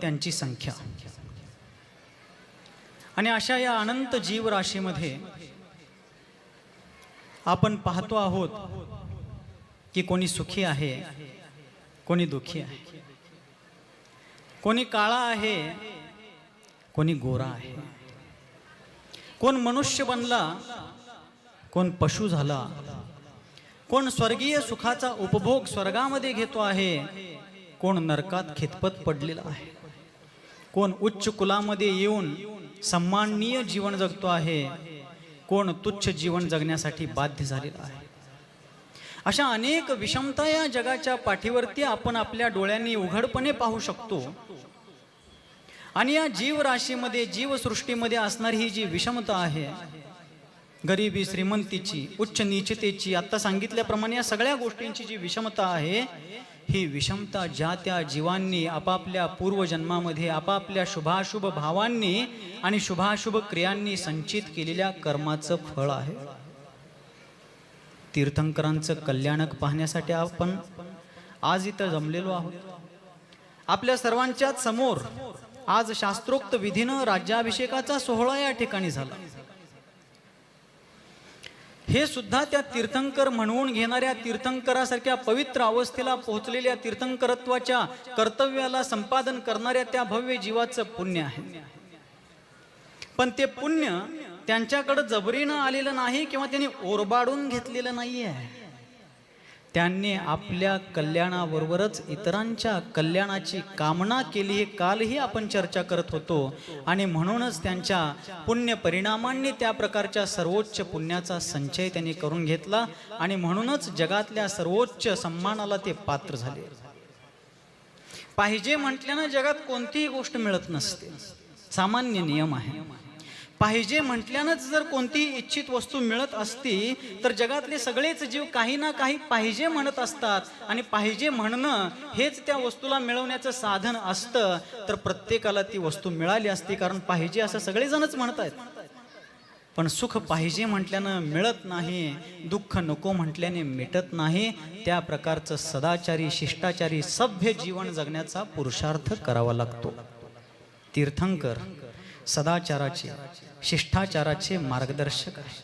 त्यांची संख्या. आणि अशा या अनंत जीवराशीमध्ये आपण पाहतो आहोत की कोणी सुखी आहे, कोणी दुःखी आहे, कोणी काळा आहे, कोणी गोरा आहे, कोण मनुष्य बनला, कोण पशु झाला, कोण स्वर्गीय सुखाचा उपभोग स्वर्गामध्ये घेतो आहे, कोण नरकात खितपत पडलेला आहे, कोण उच्च कुलामध्ये येऊन सन्माननीय जीवन जगतो आहे, कोण तुच्छ जीवन जगण्यासाठी बाध्य झालेला आहे. अशा अनेक विषमता या जगाच्या पाठीवरती आपण आपल्या डोळ्यांनी उघडपणे पाहू शकतो. आणि या जीवराशीमध्ये, जीवसृष्टीमध्ये असणारी ही जी विषमता आहे, गरिबी श्रीमंतीची, उच्च नीचतेची, आता सांगितल्याप्रमाणे या सगळ्या गोष्टींची जी विषमता आहे, ही विषमता ज्या त्या जीवांनी आपापल्या पूर्वजन्मामध्ये आपापल्या शुभाशुभ भावांनी आणि शुभाशुभ क्रियांनी संचित केलेल्या कर्माचं फळ आहे. तीर्थंकरांचं कल्याणक पाहण्यासाठी आपण आज इथं जमलेलो आहोत. आपल्या सर्वांच्या समोर आज शास्त्रोक्त विधीनं राज्याभिषेकाचा सोहळा या ठिकाणी झाला. हे सुद्धा त्या तीर्थंकर म्हणवून घेणाऱ्या तीर्थंकरासारख्या पवित्र अवस्थेला पोहोचलेल्या तीर्थंकरत्वाच्या कर्तव्याला संपादन करणाऱ्या त्या भव्य जीवाचं पुण्य आहे. पण ते पुण्य त्यांच्याकडे जबरीनं आलेलं नाही किंवा त्यांनी ओरबाडून घेतलेलं नाही आहे. त्यांनी आपल्या कल्याणाबरोबरच इतरांच्या कल्याणाची कामना केली. हे कालही आपण चर्चा करत होतो. आणि म्हणूनच त्यांच्या पुण्य परिणामांनी त्या प्रकारच्या सर्वोच्च पुण्याचा संचय त्यांनी करून घेतला आणि म्हणूनच जगातल्या सर्वोच्च सन्मानाला ते पात्र झाले. पाहिजे म्हटल्यानं जगात कोणतीही गोष्ट मिळत नसते, सामान्य नियम आहे. पाहिजे म्हटल्यानंच जर कोणतीही इच्छित वस्तू मिळत असती तर जगातले सगळेच जीव काही ना काही पाहिजे म्हणत असतात. आणि पाहिजे म्हणणं हेच त्या वस्तूला मिळवण्याचं साधन असतं तर प्रत्येकाला ती वस्तू मिळाली असती, कारण पाहिजे असं सगळेजणच म्हणत आहेत. पण सुख पाहिजे म्हटल्यानं मिळत नाही, दुःख नको म्हटल्याने मिटत नाही. त्या प्रकारचं सदाचारी, शिष्टाचारी, सभ्य जीवन जगण्याचा पुरुषार्थ करावा लागतो. तीर्थंकर सदाचाराचे, शिष्टाचाराचे मार्गदर्शक आहे.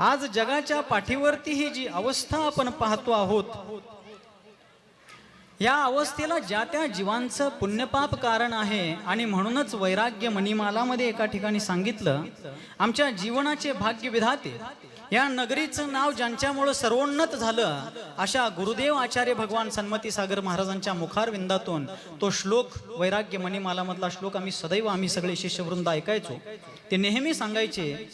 आज जगाच्या पाठीवरती ही जी अवस्था आपण पाहतो आहोत, या अवस्थेला ज्या त्या जीवांचं पुण्यपाप कारण आहे. आणि म्हणूनच वैराग्य मणिमालामध्ये एका ठिकाणी सांगितलं, आमच्या जीवनाचे भाग्य विधाते, या नगरीचं नाव ज्यांच्यामुळे सर्वोन्नत झालं, अशा गुरुदेव आचार्य भगवान सन्मती सागर महाराजांच्या मुखारविंदातून तो श्लोक, वैराग्य मणिमालामधला श्लोक आम्ही सगळे शिष्यवृंद ऐकायचो. ते नेहमी सांगायचे,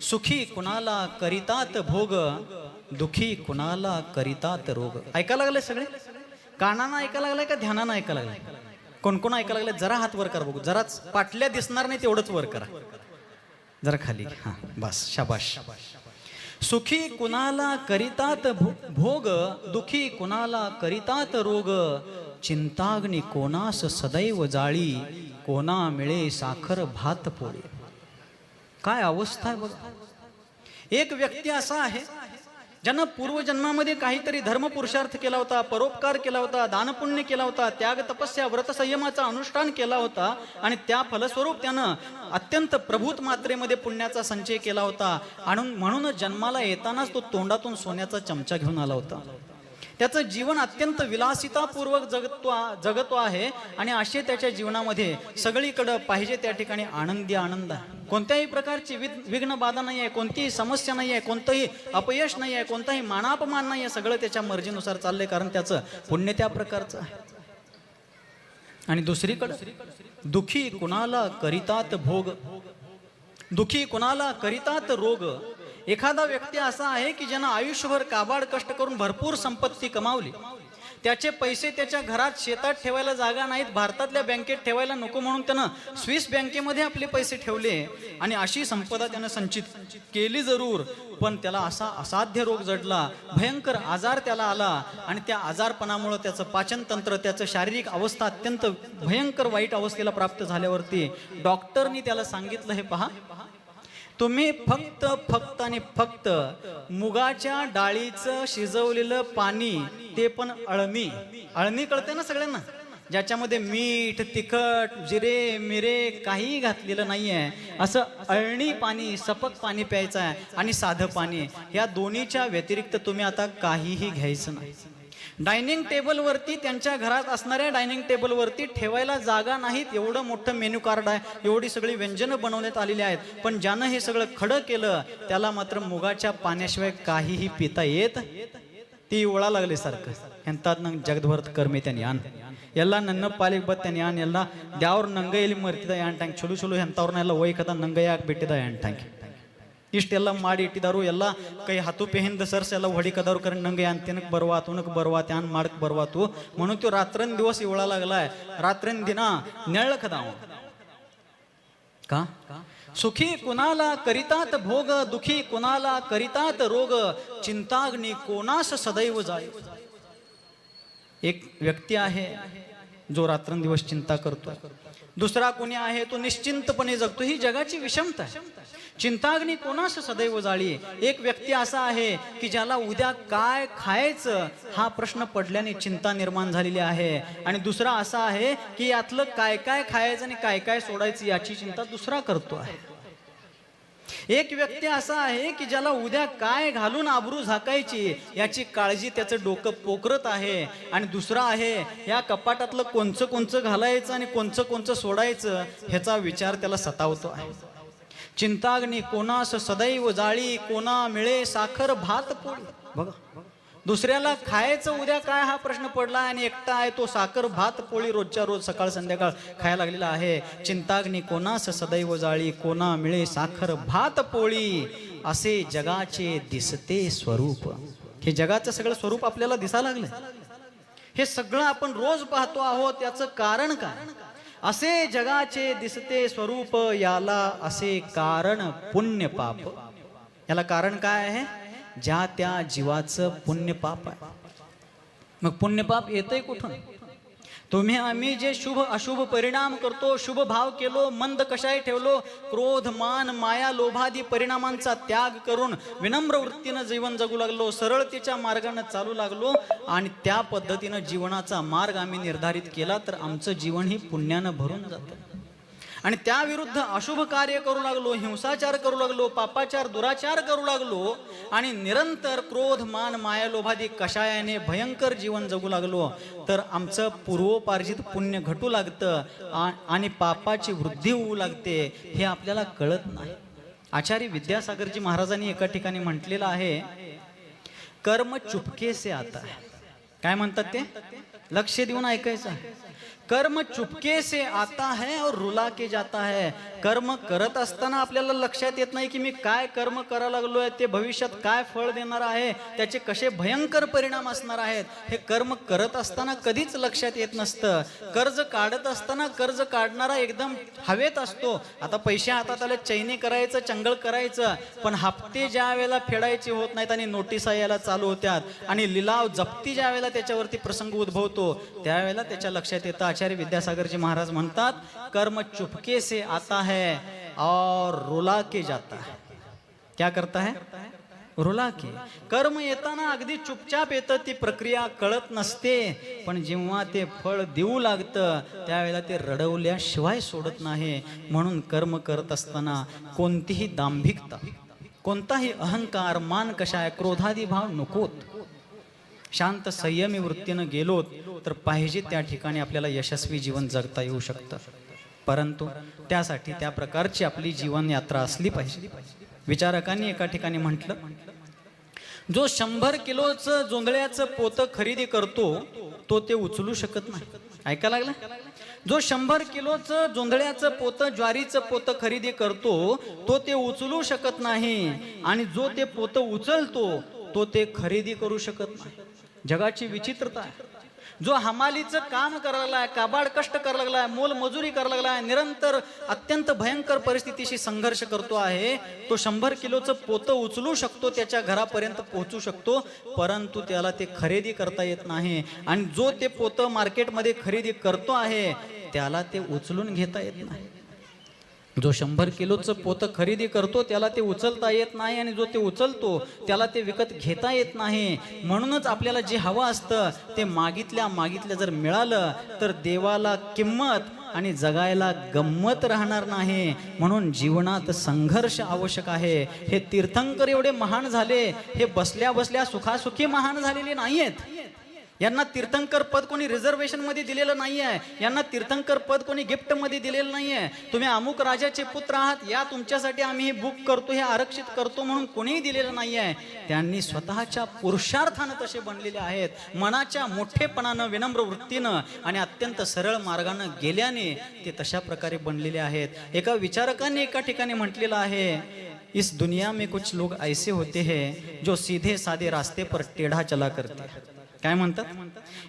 सुखी कुणाला करितात भोग, दुखी कुणाला करितात रोग. ऐकायला लागले सगळे? कानानं ऐकायला लागलाय का ध्यानानं ऐकायला लागलाय? कोण कोण ऐकायला लागलाय? जरा हात वर करा बघू. जराच पाटल्या दिसणार नाही तेवढंच वर करा. जरा खाली. हा बस, शाबाश. सुखी कुणाला करितात भोग, दुखी कुणाला करितात रोग, चिंताग्नी कोणास सदैव जाळी, कोणा मिळे साखर भात पोळी. काय अवस्था आहे बघा. एक व्यक्ती असा आहे ज्यानं पूर्वजन्मामध्ये काहीतरी धर्म पुरुषार्थ केला होता, परोपकार केला होता, दानपुण्य केला होता, त्याग तपस्या व्रत संयमाचा अनुष्ठान केला होता आणि त्या फलस्वरूप त्यानं अत्यंत प्रभूत मात्रेमध्ये पुण्याचा संचय केला होता. आणि म्हणूनच जन्माला येतानाच तो तोंडातून सोन्याचा चमचा घेऊन आला होता. त्याचं जीवन अत्यंत विलासितापूर्वक जगतो आहे. आणि असे त्याच्या जीवनामध्ये सगळीकडं पाहिजे त्या ठिकाणी आनंदी आनंद आहे. कोणत्याही प्रकारची विघ्न बाधा नाही आहे, कोणतीही समस्या नाही आहे, कोणतंही अपयश नाही आहे, कोणताही मानापमान नाही आहे. सगळं त्याच्या मर्जीनुसार चाललंय, कारण त्याचं पुण्य त्या प्रकारचं आहे. आणि दुसरीकडं दुखी कुणाला करितात भोग, दुखी कुणाला करितात रोग. एखादा व्यक्ती असा आहे की ज्यानं आयुष्यभर काबाड कष्ट करून भरपूर संपत्ती कमावली, त्याचे पैसे त्याच्या घरात शेतात ठेवायला जागा नाहीत, भारतातल्या बँकेत ठेवायला नको म्हणून त्यानं स्विस बँकेमध्ये आपले पैसे ठेवले आणि अशी संपदा त्यानं संचित केली जरूर. पण त्याला असा असाध्य रोग जडला, भयंकर आजार त्याला आला आणि त्या आजारपणामुळे त्याचं पाचनतंत्र, त्याचं शारीरिक अवस्था अत्यंत भयंकर वाईट अवस्थेला प्राप्त झाल्यावरती डॉक्टरनी त्याला सांगितलं, हे पहा, तुम्ही फक्त आणि फक्त मुगाच्या डाळीचं शिजवलेलं पाणी, ते पण अळमी, अळमी कळते ना सगळ्यांना, ज्याच्यामध्ये मीठ, तिखट, जिरे, मिरे काहीही घातलेलं नाही आहे, असं अळणी पाणी, सपक पाणी प्यायचं आहे आणि साधं पाणी, या दोन्हीच्या व्यतिरिक्त तुम्ही आता काहीही घ्यायचं नाही. डायनिंग टेबलवरती, त्यांच्या घरात असणाऱ्या डायनिंग टेबलवरती ठेवायला जागा नाहीत, एवढं मोठं मेन्यू कार्ड आहे, एवढी सगळी व्यंजनं बनवण्यात आलेली आहेत, पण ज्यानं हे सगळं खडं केलं त्याला मात्र मुगाच्या पाण्याशिवाय काहीही पिता येत. ती ओळा लागले सारखं ಎಂತಾದ್ ನಂಗೆ ಜಗದ್ವರ್ತ ಕರ್ಮಿತೇನೆ ಯಾನ್ ಎಲ್ಲ ನನ್ನ ಪಾಲಿಗೆ ಬತ್ತೇನೆ ಯಾನ್ ಎಲ್ಲ ದ್ಯಾವ್ರ ನಂಗೈಲಿ ಮರ್ತಿದ ಯಾನ್ ಟ್ಯಾಂಕ್ ಚಲೋ ಚಲೋ ಎಂಥವ್ರನ್ನೆಲ್ಲ ಒಯ್ಕದ ನಂಗೈ ಹಾಕ್ಬಿಟ್ಟಿದ ಯಾನ್ ಟ್ಯಾಂಕ್ ಇಷ್ಟೆಲ್ಲ ಮಾಡಿ ಇಟ್ಟಿದಾರು. ಎಲ್ಲ ಕೈ ಹತ್ತು ಪೆಹಿಂದ ಸರ್ಸ್ ಎಲ್ಲ ಹೊಡಿಕದವ್ರು ಕರೆ ನಂಗೆ यान तिनक बरवात उनक बरवात यान माडक बरवातू म्हणून तो रात्रन दिवस एवढा लागलाय. रात्रन दिना नेळखदाव का सुखी कुणाला करितात भोग, दुखी कुणाला करितात रोग, चिंताग्नी कोणास सदैव जाय. एक व्यक्ती आहे जो रात्रंदिवस चिंता करतो, दुसरा कोणी आहे तो निश्चिंतपणे जगतो. ही जगाची विषमता आहे. चिंताग्नी कोणास सदैव जाळी. एक व्यक्ती असा आहे की ज्याला उद्या काय खायचं हा प्रश्न पडल्याने चिंता निर्माण झालेली आहे, आणि दुसरा असा आहे की यातलं काय काय खायचं आणि काय काय सोडायचं याची चिंता दुसरा करतो आहे. एक व्यक्ती असा आहे की ज्याला उद्या काय घालून आबरू झाकायची याची काळजी त्याचं डोकं पोखरत आहे, आणि दुसरा आहे या कपाटातलं कोणचं कोणचं घालायचं आणि कोणचं कोणचं सोडायचं ह्याचा विचार त्याला सतावतो आहे. चिंताग्नी कोणास सदैव जाळी, कोणा मिळे साखर भात पोळी. बघा, दुसऱ्याला खायचं उद्या काय हा प्रश्न पडला, आणि एकटा आहे तो साखर भात पोळी रोजच्या रोज सकाळ संध्याकाळ खायला लागलेला आहे. चिंताग्नी कोणास सदैव जाळी, कोणा मिळे साखर भात पोळी, असे जगाचे दिसते स्वरूप. हे जगाचं सगळं स्वरूप आपल्याला दिसायला लागलं. हे सगळं आपण रोज पाहतो आहोत. याचं कारण काय? असे जगाचे दिसते स्वरूप, याला असे कारण पुण्य पाप. याला कारण काय आहे? ज्या त्या जीवाचं पुण्य पाप आहे. मग पुण्य पाप येतंय कुठून? तुम्ही आम्ही जे शुभ अशुभ परिणाम करतो, शुभ भाव केलो, मंद कशाही ठेवलो, क्रोध मान माया लोभादी परिणामांचा त्याग करून विनम्र वृत्तीनं जीवन जगू लागलो, सरळतेच्या मार्गाने चालू लागलो, आणि त्या पद्धतीनं जीवनाचा मार्ग आम्ही निर्धारित केला, तर आमचं जीवन ही पुण्यानं भरून जातं. आणि त्या विरुद्ध अशुभ कार्य करू लागलो, हिंसाचार करू लागलो, पापाचार दुराचार करू लागलो, आणि निरंतर क्रोध मान माया लोभादी कषायाने भयंकर जीवन जगू लागलो, तर आमचं पूर्वोपार्जित पुण्य घटू लागतं आणि पापाची वृद्धी होऊ लागते. हे आपल्याला कळत नाही. आचार्य विद्यासागरजी महाराजांनी एका ठिकाणी म्हटलेलं आहे, कर्म चुपके से आता है. काय म्हणतात ते? लक्ष देऊन ऐकायचं. कर्म चुपके से आता है और रुला के जाता है. कर्म करत असताना आपल्याला लक्षात येत नाही की मी काय कर्म करायला लागलोय, ते भविष्यात काय फळ देणार आहे, त्याचे कसे भयंकर परिणाम असणार आहेत, हे कर्म करत असताना कधीच लक्षात येत नसतं. कर्ज काढत असताना कर्ज काढणारा एकदम हवेत असतो. आता पैसे हातात आले, चैनी करायचं, चंगळ करायचं, पण हप्ते ज्या वेळेला फेडायचे होत नाहीत आणि नोटिसा यायला चालू होत्यात, आणि लिलाव जप्ती ज्या वेळेला त्याच्यावरती प्रसंग उद्भवतो, त्यावेळेला त्याच्या लक्षात येतं. आचार्य विद्यासागरजी महाराज म्हणतात, कर्म चुपके से आता है और रुला के जाता है. क्या करता है? रुला के. कर्म येताना अगदी चुपचाप येतं, ती प्रक्रिया कळत नसते, पण जेव्हा ते फळ देऊ लागतं त्यावेळेला ते रडवल्याशिवाय सोडत नाही. म्हणून कर्म करत असताना कोणतीही दांभिकता, कोणताही अहंकार, मान कशाय, क्रोधादी भाव नकोत. शांत संयमी वृत्तीनं गेलो तर पाहिजे त्या ठिकाणी आपल्याला यशस्वी जीवन जगता येऊ शकतं. परंतु त्यासाठी त्या प्रकारची आपली जीवन यात्रा असली पाहिजे. विचारकांनी एका ठिकाणी म्हटलं, जो 100 किलोचं जोंधळ्याचं पोतं खरेदी करतो तो ते उचलू शकत नाही. ऐका लागला? जो 100 किलोचं जोंधळ्याचं पोतं, ज्वारीचं पोतं खरेदी करतो तो ते उचलू शकत नाही, आणि जो ते पोतं उचलतो तो ते खरेदी करू शकत नाही. जगाची विचित्रता आहे. जो हमालीचं काम करायला लागलाय, काबाड कष्ट करायला लागलाय, मोल मजुरी करायला लागलाय, निरंतर अत्यंत भयंकर परिस्थितीशी संघर्ष करतो आहे, तो 100 किलोचं पोतं उचलू शकतो, त्याच्या घरापर्यंत पोहोचू शकतो, परंतु त्याला ते खरेदी करता येत नाही. आणि जो ते पोतं मार्केटमध्ये खरेदी करतो आहे त्याला ते उचलून घेता येत नाही. जो 100 किलोचं पोतं खरेदी करतो त्याला ते उचलता येत नाही, आणि जो ते उचलतो त्याला ते विकत घेता येत नाही. म्हणूनच आपल्याला जे हवं असतं ते मागितल्या मागितल्या जर मिळालं तर देवाला किंमत आणि जगायला गंमत राहणार नाही. म्हणून जीवनात संघर्ष आवश्यक आहे. हे तीर्थंकर एवढे महान झाले, हे बसल्या बसल्या सुखासुखी महान झालेले नाही आहेत. यांना तीर्थंकर पद कोणी रिझर्वेशन मध्ये दिलेलं नाही आहे. यांना तीर्थंकर पद कोणी गिफ्ट मध्ये दिलेलं नाही आहे. तुम्ही अमुक राजाचे पुत्र आहात, या तुमच्यासाठी आम्ही हे बुक करतो, हे आरक्षित करतो म्हणून कोणीही दिलेलं नाही आहे. त्यांनी स्वतःच्या पुरुषार्थानं तसे बनलेले आहेत. मनाच्या मोठेपणानं, विनम्र वृत्तीनं आणि अत्यंत सरळ मार्गानं गेल्याने ते तशा प्रकारे बनलेले आहेत. एका विचारकाने एका ठिकाणी म्हटलेलं आहे, इस दुनिया में कुछ लोग ऐसे होते हैं जो सीधे साधे रास्ते पर टेढ़ा चला करते हैं. काय म्हणतात?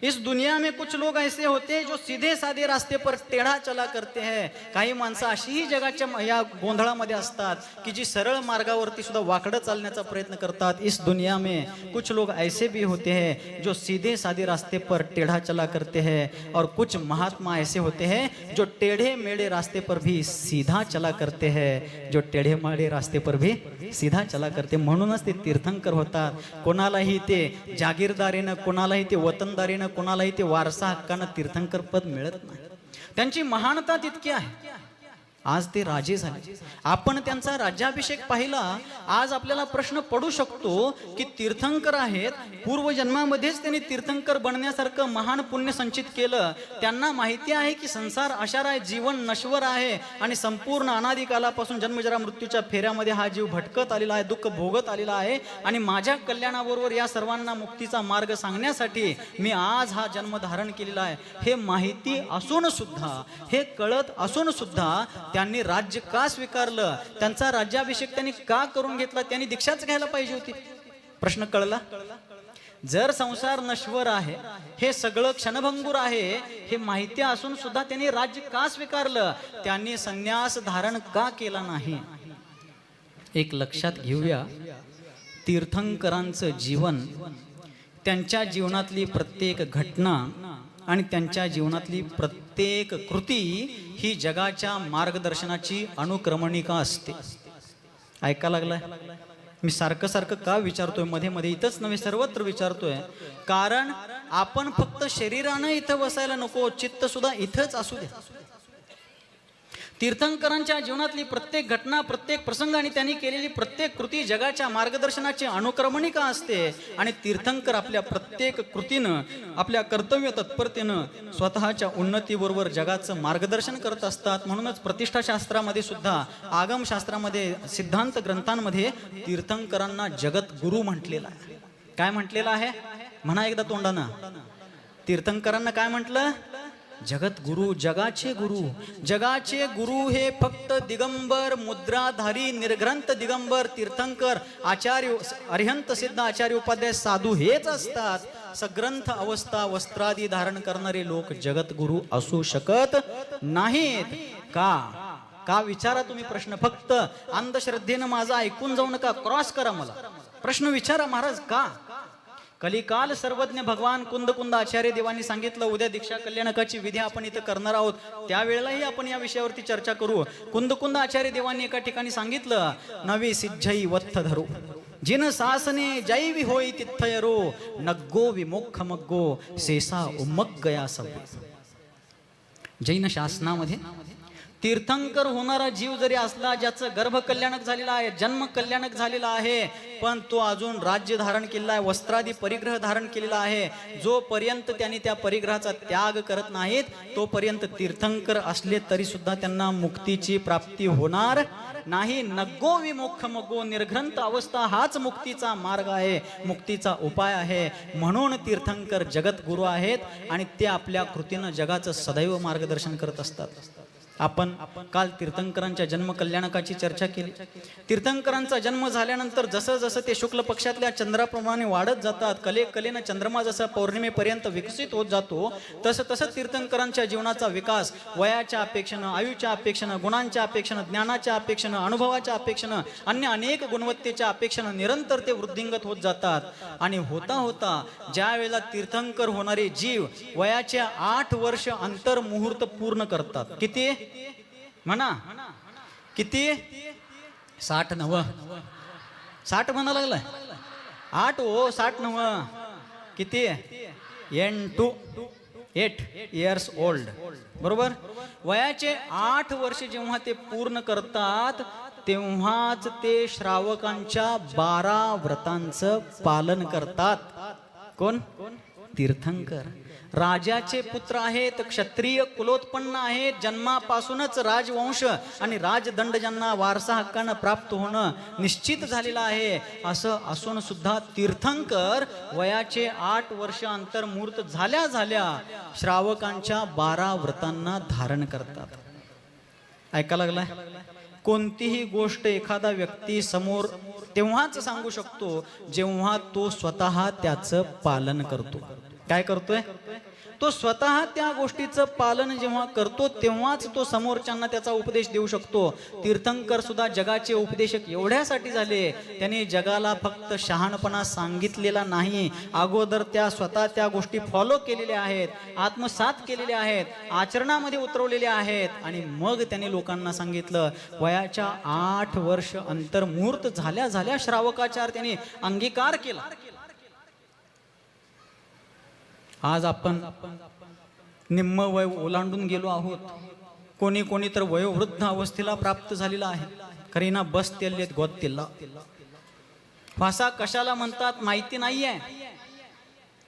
इस दुनिया में कुछ लोग ऐसे होते हैं जो सीधे साधे रास्ते पर टेढ़ा चला करते हैं. काही माणसं अशीही जगाच्या या गोंधळामध्ये असतात की जी सरळ मार्गावरती सुद्धा वाकडं चालण्याचा प्रयत्न करतात. इस दुनिया में कुछ लोग ऐसे भी होते हैं जो सीधे साधे रास्ते पर टेढ़ा चला करते हैं, और कुछ महात्मा ऐसे होते हैं जो टेढ़े मेढ़े रास्ते पर भी सीधा चला करते हैं. जो टेढ़े मेढ़े रास्ते पर भी सीधा चला करते. म्हणूनच ते तीर्थंकर होतात. कोणालाही ते जागीरदारीनं, कोणालाही ते वतनदारीनं, कोणालाही ते वारसा हक्कानं तीर्थंकर पद मिळत नाही. त्यांची महानता तितकी आहे. आज ते राजे झाले. आपण त्यांचा राज्याभिषेक पाहिला. आज आपल्याला प्रश्न पडू शकतो की तीर्थंकर आहेत, पूर्वजन्मामध्येच त्यांनी तीर्थंकर बनण्यासारखं महान पुण्य संचित केलं. त्यांना माहिती आहे की संसार अशार आहे, जीवन नश्वर आहे आणि संपूर्ण अनादिकालापासून जन्मजरा मृत्यूच्या फेऱ्यामध्ये हा जीव भटकत आलेला आहे, दुःख भोगत आलेला आहे. आणि माझ्या कल्याणाबरोबर या सर्वांना मुक्तीचा मार्ग सांगण्यासाठी मी आज हा जन्म धारण केलेला आहे. हे माहिती असून सुद्धा, हे कळत असून सुद्धा त्यांनी राज्य का स्वीकारलं? त्यांचा राज्याभिषेक त्यांनी का करून घेतला? त्यांनी दीक्षाच घ्यायला पाहिजे होती. प्रश्न कळला? जर संसार नश्वर आहे, हे सगळं क्षणभंगूर आहे, हे माहिती असून सुद्धा त्यांनी राज्य का स्वीकारलं? त्यांनी संन्यास धारण का केला नाही? एक लक्षात घेऊया, तीर्थंकरांचं जीवन, त्यांच्या जीवनातली प्रत्येक घटना आणि त्यांच्या जीवनातली प्रत्येक कृती ही जगाच्या मार्गदर्शनाची अनुक्रमणिका असते. ऐका लागलाय? मी सारखं सारखं का विचारतोय? मध्ये मध्ये इथंच नव्हे, सर्वत्र विचारतोय. कारण आपण फक्त शरीरानं इथं बसायला नको, चित्त सुद्धा इथंच असू दे. तीर्थंकरांच्या जीवनातली प्रत्येक घटना, प्रत्येक प्रसंग आणि त्यांनी केलेली प्रत्येक कृती जगाच्या मार्गदर्शनाची अनुक्रमणिका असते. आणि तीर्थंकर आपल्या प्रत्येक कृतीनं, आपल्या कर्तव्य तत्परतेनं स्वतःच्या उन्नतीबरोबर जगाचं मार्गदर्शन करत असतात. म्हणूनच प्रतिष्ठाशास्त्रामध्ये सुद्धा, आगमशास्त्रामध्ये, सिद्धांत ग्रंथांमध्ये तीर्थंकरांना जगद्गुरु म्हटलेलं आहे. काय म्हटलेलं आहे? म्हणा एकदा तोंडानं. तीर्थंकरांना काय म्हटलं? जगद्गुरु, जगाचे गुरु. जगाचे गुरु हे फक्त दिगंबर, मुद्राधारी, निर्ग्रंथ दिगंबर तीर्थंकर, आचार्य, अरिहंत सिद्ध आचार्य, उपाध्याय, साधू हेच असतात. सग्रंथ अवस्था, वस्त्रादी धारण करणारे लोक जगद्गुरु असू शकत नाहीत. का विचारा तुम्ही प्रश्न. फक्त अंधश्रद्धेनं माझं ऐकून जाऊ नका, क्रॉस करा. मला प्रश्न विचारा, महाराज का? कलिकाल सर्वज्ञ भगवान कुंद आचार्य देवांनी सांगितलं, उद्या दीक्षा कल्याणकाची विधी आपण इथं करणार आहोत, त्यावेळेलाही आपण या विषयावरती चर्चा करू. कुंद आचार्य देवांनी एका ठिकाणी सांगितलं, नवी सिज्जई वत्थ धरो जिन सासने जैवी होई तिथयरो, नग्गो विमोक्ष मग्गो सेसा उमग गया सब. जैन शासनामध्ये तीर्थंकर होणारा जीव जरी असला, ज्याचं गर्भ कल्याणक झालेला आहे, जन्म कल्याणक झालेला आहे, पण तो अजून राज्य धारण केलेला आहे, वस्त्रादी परिग्रह धारण केलेला आहे, जोपर्यंत त्यांनी त्या परिग्रहाचा त्याग करत नाहीत तोपर्यंत तीर्थंकर असले तरी सुद्धा त्यांना मुक्तीची प्राप्ती होणार नाही. नग्गो विमोक्ष मग्गो, निर्ग्रंथ अवस्था हाच मुक्तीचा मार्ग आहे, मुक्तीचा उपाय आहे. म्हणून तीर्थंकर जगद्गुरु आहेत आणि ते आपल्या कृतीनं जगाचं सदैव मार्गदर्शन करत असतात. आपण काल तीर्थंकरांच्या जन्म कल्याणकाची चर्चा केली. तीर्थंकरांचा जन्म झाल्यानंतर जसं जसं ते शुक्ल पक्षातल्या चंद्राप्रमाणे वाढत जातात, कलेनं चंद्रमा जसा पौर्णिमेपर्यंत विकसित होत जातो, तसं तसं तीर्थंकरांच्या जीवनाचा विकास वयाच्या अपेक्षेनं, आयुच्या अपेक्षेनं, गुणांच्या अपेक्षेनं, ज्ञानाच्या अपेक्षेनं, अनुभवाच्या अपेक्षेनं, अन्य अनेक गुणवत्तेच्या अपेक्षेनं निरंतर ते वृद्धिंगत होत जातात. आणि होता होता ज्या वेळेला तीर्थंकर होणारे जीव वयाच्या 8 वर्ष अंतर मुहूर्त पूर्ण करतात. किती म्हणा? किती? 60 नव 60 म्हणा लागलाय. 8 हो 60 नव किती? 8 इयर्स ओल्ड. बरोबर. वयाचे 8 वर्ष जेव्हा ते पूर्ण करतात तेव्हाच ते श्रावकांच्या 12 व्रतांचं पालन करतात. कोण? तीर्थंकर. राजाचे पुत्र आहेत, क्षत्रिय कुलोत्पन्न आहेत, जन्मापासूनच राजवंश आणि राजदंड ज्यांना वारसा हक्कानं प्राप्त होणं निश्चित झालेलं आहे. असं असून सुद्धा तीर्थंकर वयाचे 8 वर्ष अंतर्मुहूर्त झाल्या झाल्या श्रावकांच्या 12 व्रतांना धारण करतात. ऐका लागलाय? कोणतीही गोष्ट एखादा व्यक्ती समोर तेव्हाच सांगू शकतो जेव्हा तो स्वतः त्याचं पालन करतो. काय करतोय? तो स्वतः त्या गोष्टीचं पालन जेव्हा करतो तेव्हाच तो समोरच्यांना त्याचा उपदेश देऊ शकतो. तीर्थंकर सुद्धा जगाचे उपदेशक एवढ्यासाठी झाले, त्यांनी जगाला फक्त शहाणपणा सांगितलेला नाही, अगोदर त्या स्वतः त्या गोष्टी फॉलो केलेल्या आहेत, आत्मसात केलेल्या आहेत, आचरणामध्ये उतरवलेल्या आहेत आणि मग त्यांनी लोकांना सांगितलं. वयाच्या 8 वर्ष अंतर्मुहूर्त झाल्या झाल्या श्रावकाचार त्यांनी अंगीकार केला. आज आपण निम्म वय ओलांडून गेलो आहोत. कोणी कोणी तर वयोवृद्ध अवस्थेला प्राप्त झालेला आहे. करीना बस तेल्लेत गोत तिल्ला. भाषा कशाला म्हणतात माहिती नाहीये.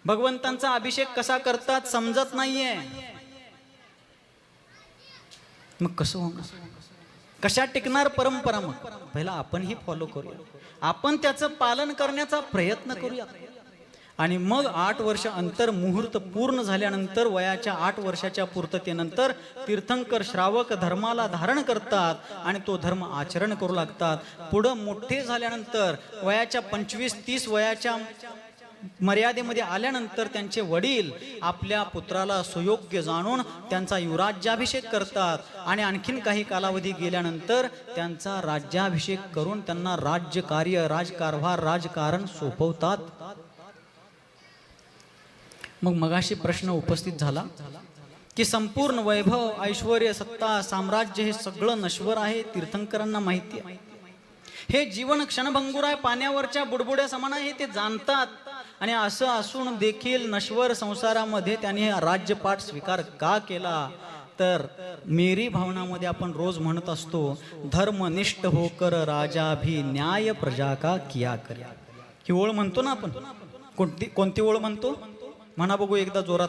भगवंतांचा अभिषेक कसा करतात समजत नाहीये. मग कसं होणार? कशा टिकणार परंपरा? मग पहिला आपण ही फॉलो करूया, आपण त्याचं पालन करण्याचा प्रयत्न करूया. आणि मग 8 वर्ष अंतर्मुहूर्त पूर्ण झाल्यानंतर वयाच्या 8 वर्षाच्या पूर्ततेनंतर तीर्थंकर श्रावक धर्माला धारण करतात आणि तो धर्म आचरण करू लागतात. पुढं मोठे झाल्यानंतर वयाच्या 25-30 वयाच्या मर्यादेमध्ये आल्यानंतर त्यांचे वडील आपल्या पुत्राला सुयोग्य जाणून त्यांचा युवराज्याभिषेक करतात आणि आणखीन काही कालावधी गेल्यानंतर त्यांचा राज्याभिषेक करून त्यांना राज्यकार्य, राजकारभार, राजकारण सोपवतात. मग मगाशी प्रश्न उपस्थित झाला की संपूर्ण वैभव, ऐश्वर्य, सत्ता, साम्राज्य हे सगळं नश्वर आहे. तीर्थंकरांना माहिती आहे हे जीवन क्षणभंगुर आहे, पाण्यावरच्या बुडबुड्या समान आहे, ते जाणतात. आणि असं असून देखील नश्वर संसारामध्ये त्यांनी राज्यपाठ स्वीकार का केला? तर मेरी भावनामध्ये आपण रोज म्हणत असतो, धर्मनिष्ठ होकर राजा भी न्याय प्रजा का किया करे. ही ओळ म्हणतो ना आपण. कोणती ओळ म्हणतो? म्हणा बघू एकदा जोरात.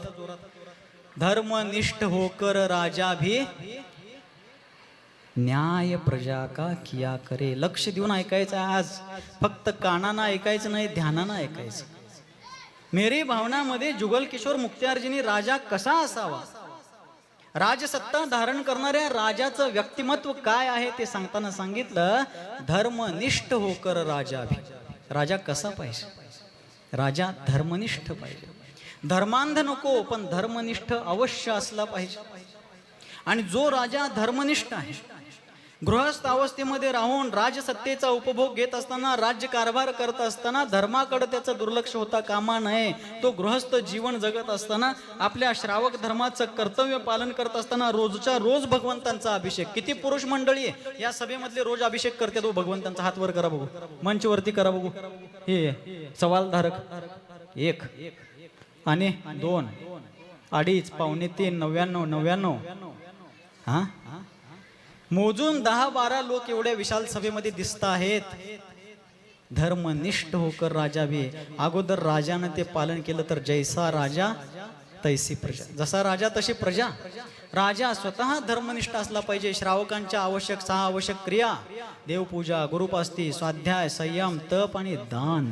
धर्मनिष्ठ होकर राजा भी न्याय प्रजा का किया करे. लक्ष देऊन ऐकायचं आज. फक्त कानानं ऐकायचं नाही, ध्यानानं ऐकायचं. मेरी भावनामध्ये जुगल किशोर मुक्त्यार्जिनी राजा कसा असावा, राजसत्ता धारण करणाऱ्या राजाचं व्यक्तिमत्व काय आहे ते सांगताना सांगितलं, धर्मनिष्ठ होकर राजा भी. राजा कसा पाहिजे? राजा धर्मनिष्ठ पाहिजे. धर्मांध नको, पण धर्मनिष्ठ अवश्य असला पाहिजे. आणि जो राजा धर्मनिष्ठ आहे, गृहस्थ अवस्थेमध्ये राहून राजसत्तेचा उपभोग घेत असताना, राज्यकारभार करत असताना धर्माकडे त्याचं दुर्लक्ष होता कामा नये. तो गृहस्थ जीवन जगत असताना, आपल्या श्रावक धर्माचं कर्तव्य पालन करत असताना रोजच्या रोज भगवंतांचा अभिषेक. किती पुरुष मंडळी आहे या सभेमधले रोज अभिषेक करते तो भगवंतांचा. हात वर करा बघू, मंचवरती करा बघू. हे सवालधारक 1 आणि 2, 2.5, 3.25, 99. हा, मोजून 10-12 लोक एवढ्या विशाल सभेमध्ये दिसत आहेत. धर्मनिष्ठ होकर राजा भी. अगोदर राजानं ते पालन केलं तर जैसा राजा तैसी प्रजा. जसा राजा तशी प्रजा. राजा स्वतः धर्मनिष्ठ असला पाहिजे. श्रावकांच्या आवश्यक 6 आवश्यक क्रिया, देवपूजा, गुरुपास्ती, स्वाध्याय, संयम, तप आणि दान,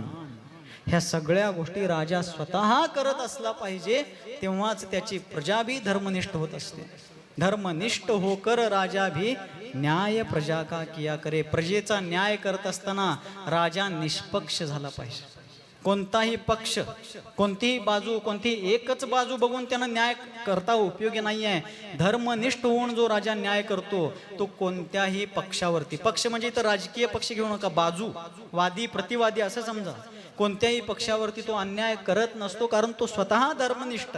ह्या सगळ्या गोष्टी राजा स्वतः करत असला पाहिजे. तेव्हाच त्याची प्रजा भी धर्मनिष्ठ होत असते. धर्मनिष्ठ होकर राजा भी न्याय प्रजा का किया करे. प्रजेचा न्याय करत असताना राजा निष्पक्ष झाला पाहिजे. कोणताही पक्ष, कोणतीही बाजू, कोणतीही एकच बाजू बघून त्यांना न्याय करता उपयोगी नाही आहे. धर्मनिष्ठ होऊन जो राजा न्याय करतो तो कोणत्याही पक्षावरती, पक्ष म्हणजे इथं राजकीय पक्ष घेऊ नका, बाजू, वादी प्रतिवादी असं समजा, कोणत्याही पक्षावरती तो अन्याय करत नसतो. कारण तो स्वतः धर्मनिष्ठ,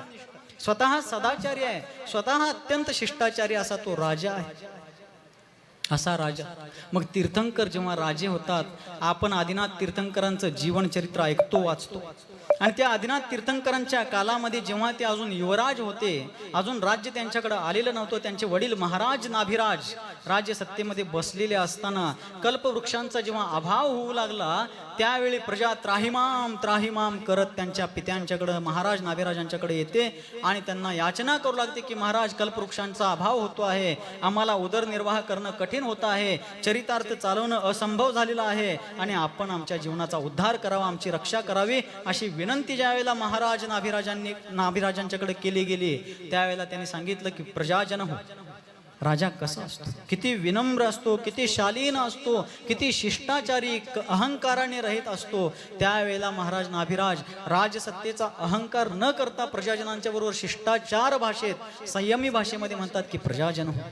स्वतः सदाचारी आहे, स्वतः अत्यंत शिष्टाचारी असा तो राजा आहे. असा राजा. मग तीर्थंकर जेव्हा राजे होतात, आपण आदिनाथ तीर्थंकरांचं जीवनचरित्र ऐकतो, वाचतो. आणि त्या आदिनाथ तीर्थंकरांच्या कालामध्ये जेव्हा ते अजून युवराज होते, अजून राज्य त्यांच्याकडे आलेलं नव्हतं, त्यांचे वडील महाराज नाभिराज राज्य सत्तेमध्ये बसलेले असताना कल्पवृक्षांचा जेव्हा अभाव होऊ लागला, त्यावेळी प्रजा त्राहिमाम त्राहिमाम करत त्यांच्या पित्यांच्याकडे महाराज नाभिराजांच्याकडे येते आणि त्यांना याचना करू लागते की महाराज, कल्पवृक्षांचा अभाव होतो आहे, आम्हाला उदरनिर्वाह करणं कठीण होत आहे, चरितार्थ चालवणं असंभव झालेलं आहे आणि आपण आमच्या जीवनाचा उद्धार करावा, आमची रक्षा करावी, अशी विनंती ज्यावेळेला महाराज नाभिराजांच्याकडे केली गेली, त्यावेळेला त्यांनी सांगितलं की प्रजाजन हो, राजा कसा असतो, किती विनम्र असतो, किती शालीन असतो, किती शिष्टाचारी अहंकाराने रहित असतो. त्यावेळेला महाराज नाभिराज राजसत्तेचा अहंकार न करता प्रजाजनांच्या बरोबर शिष्टाचार भाषेत, संयमी भाषेमध्ये म्हणतात की प्रजाजन हो,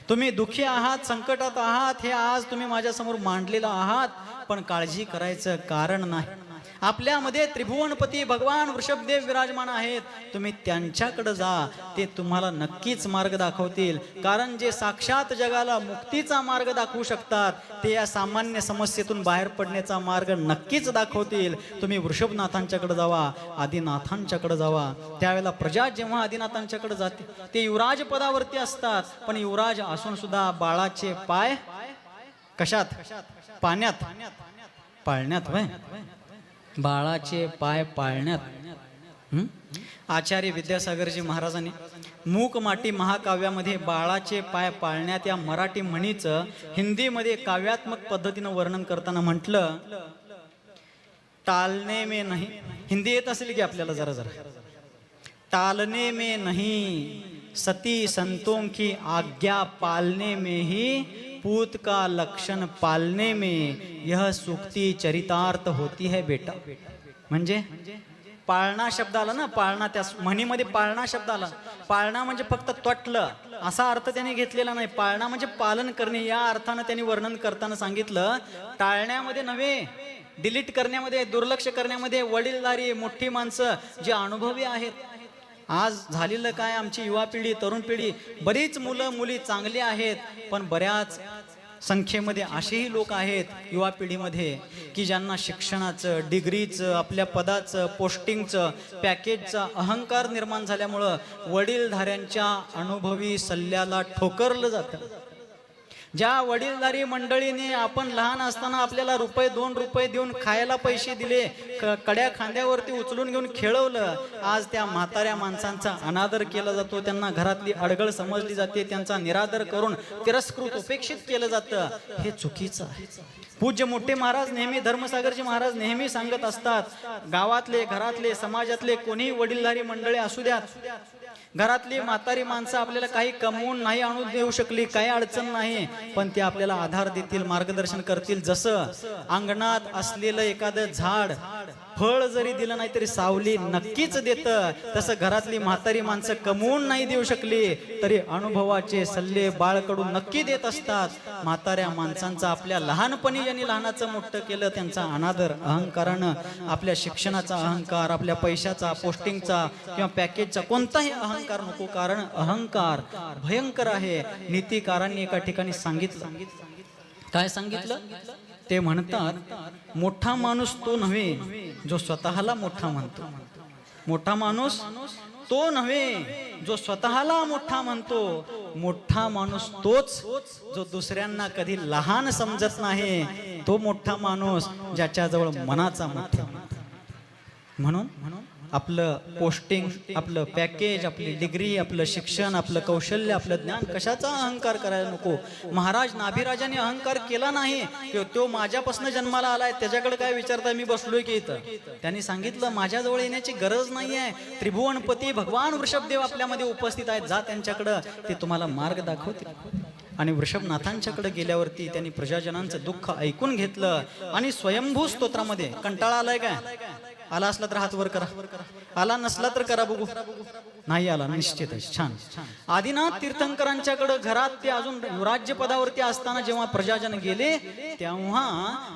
तुम्ही दुःखी आहात, संकटात आहात, हे आज तुम्ही माझ्यासमोर मांडलेलं आहात, पण काळजी करायचं कारण नाही. आपल्यामध्ये त्रिभुवनपती भगवान वृषभदेव विराजमान आहेत, तुम्ही त्यांच्याकडे जा, ते तुम्हाला नक्कीच मार्ग दाखवतील. कारण जे साक्षात जगाला मुक्तीचा मार्ग दाखवू शकतात, ते या सामान्य समस्येतून बाहेर पडण्याचा मार्ग नक्कीच दाखवतील. तुम्ही वृषभनाथांच्याकडे जावा, आदिनाथांच्याकडे जावा. त्यावेळेला प्रजा जेव्हा आदिनाथांच्याकडे जाते, ते युवराज पदावरती असतात, पण युवराज असून सुद्धा बाळाचे पाय कशात? पाण्यात पाळण्यात. वय बाळाचे पाय पाळण्यात. आचार्य विद्यासागरजी महाराजांनी मूक माटी महाकाव्यामध्ये बाळाचे पाय पाळण्यात या मराठी म्हणीचं हिंदीमध्ये काव्यात्मक पद्धतीनं वर्णन करताना म्हटलं, टालने में नहीं. हिंदी येत असेल की आपल्याला जरा जरा. टालने में नहीं, सती संतों की आज्ञा पालने में ही, पूत का लक्षण पालने में यह सूक्ति चरितार्थ होती है बेटा. म्हणजे पाळणा शब्द आला ना, पाळणा, त्या म्हणीमध्ये पाळणा शब्द आला. पाळणा म्हणजे फक्त त्वटलं असा अर्थ त्याने घेतलेला नाही. पाळणा म्हणजे पालन करणे या अर्थानं त्यांनी वर्णन करताना सांगितलं. टाळण्यामध्ये नव्हे, डिलीट करण्यामध्ये, दुर्लक्ष करण्यामध्ये वडीलधारी मोठी माणसं जे अनुभवी आहेत. आज झालेलं काय, आमची युवा पिढी, तरुण पिढी, बरीच मुलं मुली चांगली आहेत, पण बऱ्याच संख्येमध्ये असेही लोक आहेत युवा पिढीमध्ये की ज्यांना शिक्षणाचं, डिग्रीचं, आपल्या पदाचं, पोस्टिंगचं, पॅकेजचा अहंकार निर्माण झाल्यामुळं वडीलधाऱ्यांच्या अनुभवी सल्ल्याला ठोकरलं जातं. ज्या वडीलधारी मंडळीने आपण लहान असताना आपल्याला ₹2 देऊन खायला पैसे दिले, कड्या खांद्यावरती उचलून घेऊन खेळवलं, आज त्या म्हाताऱ्या माणसांचा अनादर केला जातो, त्यांना घरातली अडगळ समजली जाते, त्यांचा निरादर करून तिरस्कृत, उपेक्षित केलं जातं. हे चुकीचं आहे. पूज्य मोठे महाराज नेहमी, धर्मसागरजी महाराज नेहमी सांगत असतात, गावातले, घरातले, समाजातले कोणीही वडीलधारी मंडळी असू द्यात, घरातली म्हातारी माणसं आपल्याला काही कमवून नाही आणू देऊ शकली, काही अडचण नाही, पण ते आपल्याला आधार देतील, मार्गदर्शन करतील. जसं अंगणात असलेलं एखादं झाड फळ जरी दिलं नाही तरी सावली नक्कीच देतं, तसं घरातली म्हातारी माणसं कमवून नाही देऊ शकली तरी अनुभवाचे सल्ले बाळकडून नक्की देत असतात. म्हाताऱ्या माणसांचा आपल्या लहानपणी ज्यांनी लहानाचं मोठं केलं त्यांचा अनादर अहंकारानं, आपल्या शिक्षणाचा अहंकार, आपल्या पैशाचा, पोस्टिंगचा किंवा पॅकेजचा कोणताही अहंकार नको. कारण अहंकार भयंकर आहे. नीतिकारांनी एका ठिकाणी सांगितलं, काय सांगितलं? ते म्हणतात, मोठा माणूस तो नव्हे जो स्वतःला मोठा म्हणतो. मोठा माणूस तो नव्हे जो स्वतःला मोठा म्हणतो. मोठा माणूस तोच जो दुसऱ्यांना कधी लहान समजत नाही. तो मोठा माणूस ज्याच्याजवळ मनाचा मोठा. म्हणून आपलं पोस्टिंग, आपलं पॅकेज, आपली डिग्री, आपलं शिक्षण, आपलं कौशल्य, आपलं ज्ञान, कशाचा अहंकार करायला नको. महाराज नाभिराजाने अहंकार केला नाही की तो माझ्यापासून जन्माला आलाय, त्याच्याकडे काय विचारताय, मी बसलोय की इथं. त्यांनी सांगितलं, माझ्याजवळ येण्याची गरज नाहीये. त्रिभुवनपती भगवान वृषभदेव आपल्यामध्ये उपस्थित आहेत, जा त्यांच्याकडं, ते तुम्हाला मार्ग दाखवतील. आणि वृषभनाथांच्याकडे गेल्यावरती त्यांनी प्रजाजनांचं दुःख ऐकून घेतलं आणि स्वयंभू स्तोत्रामध्ये, कंटाळा आलाय काय, आला असला तर हात वर करा, आला नसला तर करा बघू. नाही आला, निश्चितच. छान. आदिनाथ तीर्थंकरांच्याकडे घरात ते अजून राज्यपदावरती असताना जेव्हा प्रजाजन गेले तेव्हा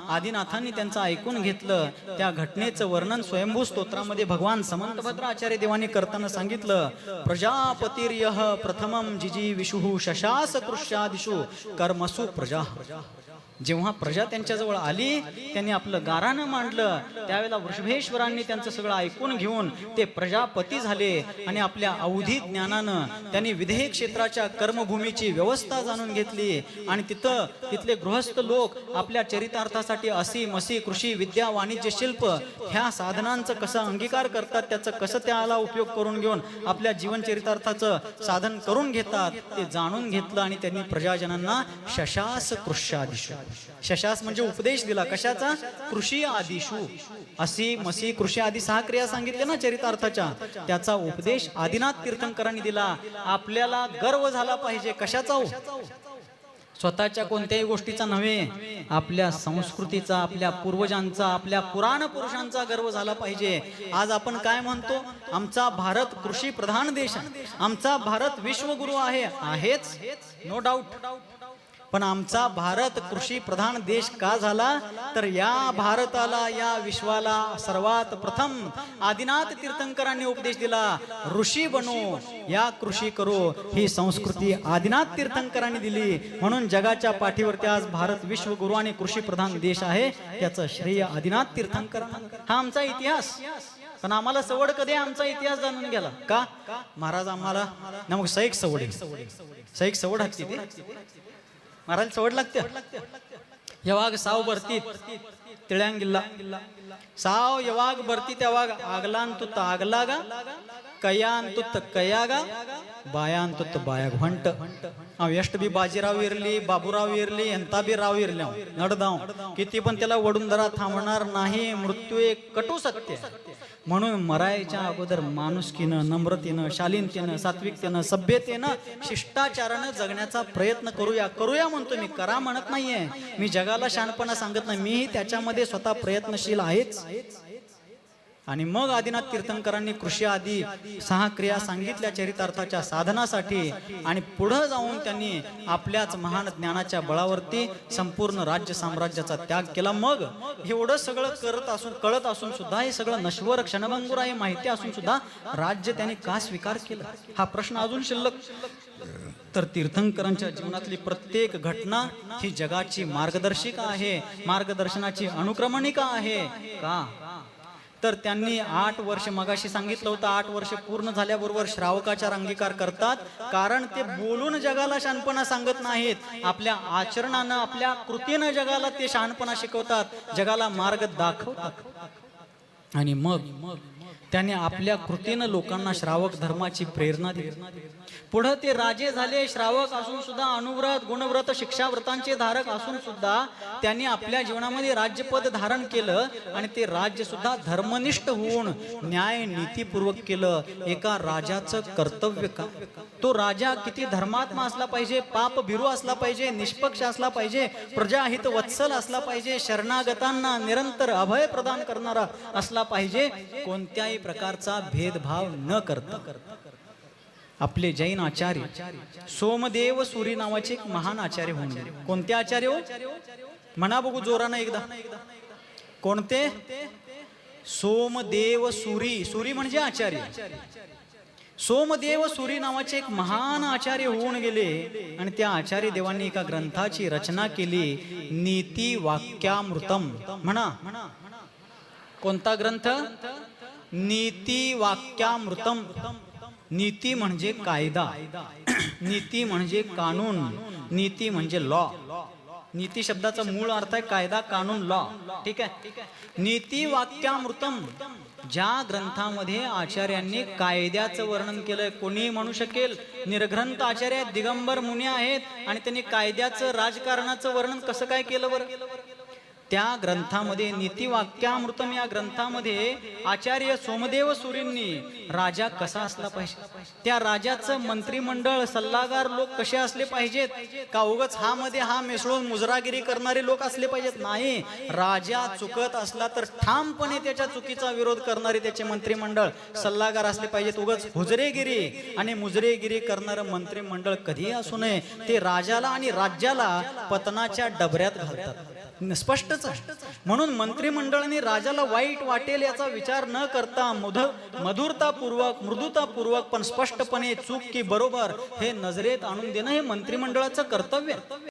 आदिनाथांनी त्यांचं ऐकून घेतलं. त्या घटनेचं वर्णन स्वयंभू स्तोत्रामध्ये भगवान समंतभद्र आचार्य देवानी करताना सांगितलं. प्रजापतिर्यः प्रथमं जिजी विशुः शशास कृष्यादिषु कर्मसु प्रजा. जेव्हा प्रजा त्यांच्याजवळ आली त्यांनी आपलं गारानं मांडलं. त्यावेळेला वृषभेश्वरांनी त्यांचं सगळं ऐकून घेऊन ते प्रजापती झाले आणि आपल्या अवधी ज्ञानानं त्यांनी विधेय क्षेत्राच्या कर्मभूमीची व्यवस्था जाणून घेतली आणि तिथले गृहस्थ लोक आपल्या चरितार्थासाठी असी मसी कृषी विद्या वाणिज्य शिल्प ह्या साधनांचं कसं अंगीकार करतात, त्याचं कसं त्याला उपयोग करून घेऊन आपल्या जीवन चरितार्थाचं साधन करून घेतात ते जाणून घेतलं आणि त्यांनी प्रजाजनांना शशास कृष्यादिषु, शशास म्हणजे उपदेश दिला. कशाचा? कृषी आदिषु. असी मसी कृषी आदी 6 क्रिया सांगितल्या ना चरितार्थाच्या, त्याचा उपदेश आदिनाथ तीर्थंकरांनी दिला. आपल्याला गर्व झाला पाहिजे. कशाचा? स्वतःच्या कोणत्याही गोष्टीचा नव्हे, आपल्या संस्कृतीचा, आपल्या पूर्वजांचा, आपल्या पुराण पुरुषांचा गर्व झाला पाहिजे. आज आपण काय म्हणतो? आमचा भारत कृषी प्रधान देश आहे, आमचा भारत विश्वगुरु आहेच, नो डाऊट. पण आमचा भारत कृषी प्रधान देश का झाला? तर या भारताला, या विश्वाला सर्वात प्रथम आदिनाथ तीर्थंकरांनी उपदेश दिला. ऋषी बनो, या कृषी करो, ही संस्कृती आदिनाथ तीर्थंकरांनी दिली. म्हणून जगाच्या पाठीवरती आज भारत विश्वगुरु आणि कृषी प्रधान देश आहे. त्याचं श्रेय आदिनाथ तीर्थंकरांना. हा आमचा इतिहास. पण आम्हाला सवड कधी आमचा इतिहास जाणून गेला का? महाराज आम्हाला ना मग सैक सवड हत्ती ते महाराज सवड लागते. यवाग साव भरती तिळ्यांगिल्ला साव यवाग भरती तेवाग आगलांतुत आगलागा कयांतुत कयागा बायांतुत बायाग म्हणत. ಎಷ್ಟು बी बाजीराव इरली, बाबूराव इरली, ಎಂತ बी राव इरल्या नडदाव किती पण त्याला वडून धरा थांबणार नाही. मृत्यू एक कटू सत्य. म्हणून मरायच्या अगोदर माणुसकीनं, नम्रतेनं, शालीनतेनं, सात्विकतेनं, सभ्यतेनं, शिष्टाचारानं जगण्याचा प्रयत्न करूया म्हणतो मी. करा म्हणत नाहीये मी. जगाला शहाणपणा सांगत नाही. मीही त्याच्यामध्ये स्वतः प्रयत्नशील आहेच. आणि मग आदिनाथ तीर्थंकरांनी कृषी आदी 6 क्रिया सांगितल्या चरितार्थाच्या साधनासाठी. आणि पुढे जाऊन त्यांनी आपल्याच महान ज्ञानाच्या बळावरती संपूर्ण राज्य साम्राज्याचा त्याग केला. मग एवढं सगळं कळत असून सुद्धा, हे सगळं नश्वर क्षणभंगुर आहे माहिती असून सुद्धा राज्य त्यांनी का स्वीकार केलं? हा प्रश्न अजून शिल्लक. तर तीर्थंकरांच्या जीवनातली प्रत्येक घटना ही जगाची मार्गदर्शिका आहे, मार्गदर्शनाची अनुक्रमणिका आहे. का? तर त्यांनी 8 वर्ष, मगाशी सांगितलं होतं, 8 वर्ष पूर्ण झाल्याबरोबर श्रावकाचार अंगीकार करतात. कारण ते बोलून जगाला शहाणपणा सांगत नाहीत, आपल्या आचरणानं, आपल्या कृतीनं जगाला ते शहाणपणा शिकवतात, जगाला मार्ग दाखवतात. आणि मग त्याने आपल्या कृतीनं लोकांना श्रावक धर्माची प्रेरणा दिली. पुढे ते राजे झाले. श्रावक असून सुद्धा अनुव्रत, गुणव्रत, शिक्षाव्रतांचे धारक असून सुद्धा त्यांनी आपल्या जीवनामध्ये राज्यपद धारण केलं. आणि ते राज्य सुद्धा धर्मनिष्ठ होऊन न्याय नीतीपूर्वक केलं. एका राजाचं कर्तव्य का? तो राजा किती धर्मात्मा असला पाहिजे, पाप भिरू असला पाहिजे, निष्पक्ष असला पाहिजे, प्रजाहित वत्सल असला पाहिजे, शरणागतांना निरंतर अभय प्रदान करणारा असला पाहिजे, कोणत्याही प्रकारचा भेदभाव न करता. आपले जैन आचार्य सोमदेव सुरी नावाचे एक महान आचार्य होऊन गेले. कोणते आचार्य हो? म्हणा बघू जोरानं एकदा. कोणते? सोमदेव सुरी. सुरी म्हणजे आचार्य. सोमदेव सुरी नावाचे एक महान आचार्य होऊन गेले. आणि त्या आचार्य देवांनी एका ग्रंथाची रचना केली, नीती वाक्यामृतम. म्हणा कोणता ग्रंथ? नीती वाक्यामृतम. नीती म्हणजे कायदा, नीती म्हणजे कानून, नीती म्हणजे लॉ. नीती शब्दाचा मूळ अर्थ आहे कायदा, कानून, लॉ. ठीक आहे. नीती वाक्यामृतम. ज्या ग्रंथामध्ये आचार्यांनी कायद्याचं वर्णन केलंय, कोणी म्हणू शकेल निर्ग्रंथ आचार्य दिगंबर मुनी आहेत आणि त्यांनी कायद्याचं, राजकारणाचं वर्णन कसं काय केलं बरं? त्या ग्रंथामध्ये नीतिवाक्यामृतम या ग्रंथामध्ये आचार्य सोमदेव सुरींनी राजा कसा असला पाहिजे, त्या राजाचं मंत्रिमंडळ सल्लागार लोक कसे असले पाहिजेत, का उगाच हा मध्ये हा मिसळून मुजरागिरी करणारे लोक असले पाहिजेत, नाही. राजा चुकत असला तर ठामपणे त्याच्या चुकीचा विरोध करणारे त्याचे मंत्रिमंडळ सल्लागार असले पाहिजेत. उगाच हुजरेगिरी आणि मुजरेगिरी करणारं मंत्रिमंडळ कधीही असू नये. ते राजाला आणि राज्याला पतनाच्या डबऱ्यात घालतात, स्पष्टच आहे. म्हणून मंत्रिमंडळाने राजाला वाईट वाटेल याचा विचार न करता मधुरतापूर्वक मृदुतापूर्वक पण स्पष्टपणे चूक की बरोबर हे नजरेत आणून देणं हे मंत्रिमंडळाचं कर्तव्य आहे.